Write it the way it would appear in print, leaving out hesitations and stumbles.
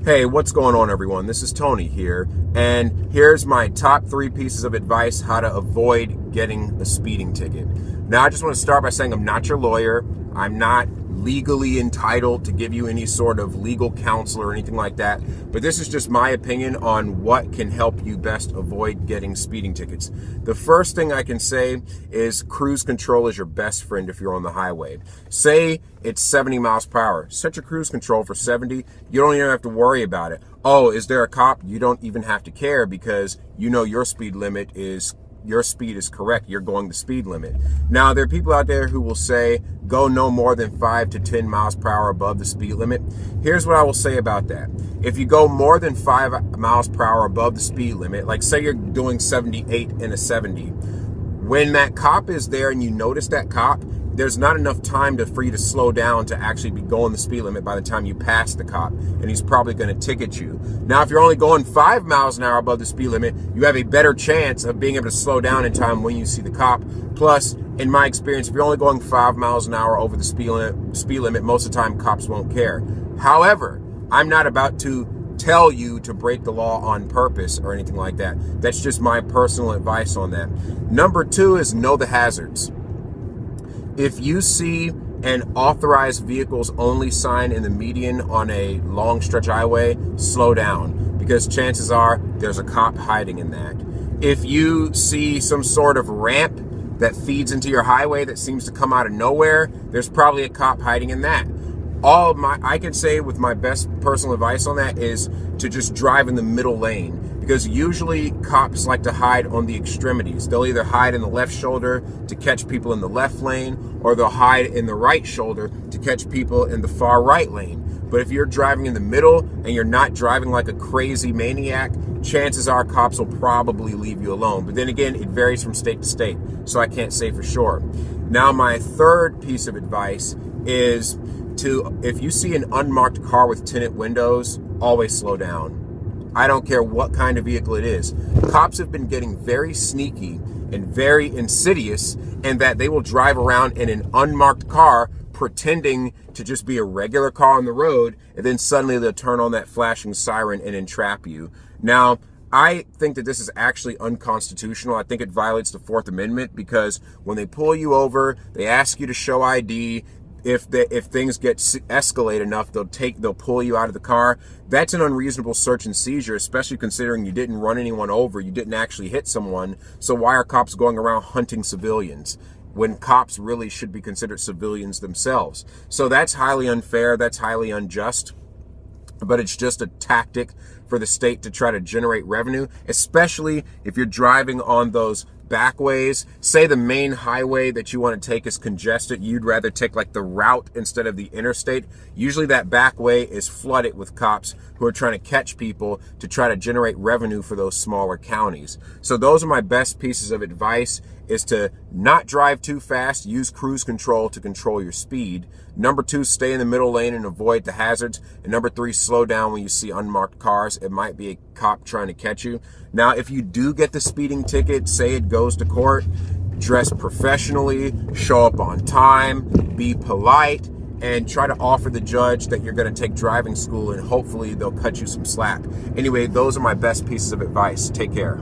Hey, what's going on, everyone? This is Tony here, and here's my top 3 pieces of advice how to avoid getting a speeding ticket. Now, I just want to start by saying I'm not your lawyer. I'm not legally entitled to give you any sort of legal counsel or anything like that, but this is just my opinion on what can help you best avoid getting speeding tickets. The first thing I can say is cruise control is your best friend if you're on the highway. Say it's 70 miles per hour. Set your cruise control for 70. You don't even have to worry about it. Oh, is there a cop? You don't even have to care because you know your speed is correct. You're going the speed limit. Now, there are people out there who will say go no more than 5 to 10 miles per hour above the speed limit. Here's what I will say about that. If you go more than 5 miles per hour above the speed limit, like say you're doing 78 in a 70, when that cop is there and you notice that cop, there's not enough time for you to slow down to actually be going the speed limit by the time you pass the cop, and he's probably going to ticket you. Now, if you're only going 5 miles an hour above the speed limit, you have a better chance of being able to slow down in time when you see the cop. Plus, in my experience, if you're only going 5 miles an hour over the speed limit, most of the time cops won't care. However, I'm not about to tell you to break the law on purpose or anything like that. That's just my personal advice on that. Number 2 is know the hazards. If you see an authorized vehicles only sign in the median on a long stretch highway, slow down because chances are there's a cop hiding in that. If you see some sort of ramp that feeds into your highway that seems to come out of nowhere, there's probably a cop hiding in that. I can say with my best personal advice on that is to just drive in the middle lane, because usually cops like to hide on the extremities. They'll either hide in the left shoulder to catch people in the left lane, or they'll hide in the right shoulder to catch people in the far right lane. But if you're driving in the middle and you're not driving like a crazy maniac, chances are cops will probably leave you alone. But then again, it varies from state to state, so I can't say for sure. Now, my third piece of advice is if you see an unmarked car with tinted windows, always slow down. I don't care what kind of vehicle it is. Cops have been getting very sneaky and very insidious in that they will drive around in an unmarked car pretending to just be a regular car on the road, and then suddenly they'll turn on that flashing siren and entrap you. Now, I think that this is actually unconstitutional. I think it violates the 4th Amendment because when they pull you over, they ask you to show ID. If things get escalate enough, they'll pull you out of the car. That's an unreasonable search and seizure, especially considering you didn't run anyone over, you didn't actually hit someone. So why are cops going around hunting civilians when cops really should be considered civilians themselves? So that's highly unfair, that's highly unjust, but it's just a tactic for the state to try to generate revenue, especially if you're driving on those backways. Say the main highway that you want to take is congested, you'd rather take like the route instead of the interstate. Usually that back way is flooded with cops who are trying to catch people to try to generate revenue for those smaller counties. So those are my best pieces of advice, is to not drive too fast, use cruise control to control your speed. Number 2, stay in the middle lane and avoid the hazards. And number 3, slow down when you see unmarked cars. It might be a cop trying to catch you. Now, if you do get the speeding ticket, say it goes to court, dress professionally, show up on time, be polite, and try to offer the judge that you're going to take driving school, and hopefully they'll cut you some slack. Anyway, those are my best pieces of advice. Take care.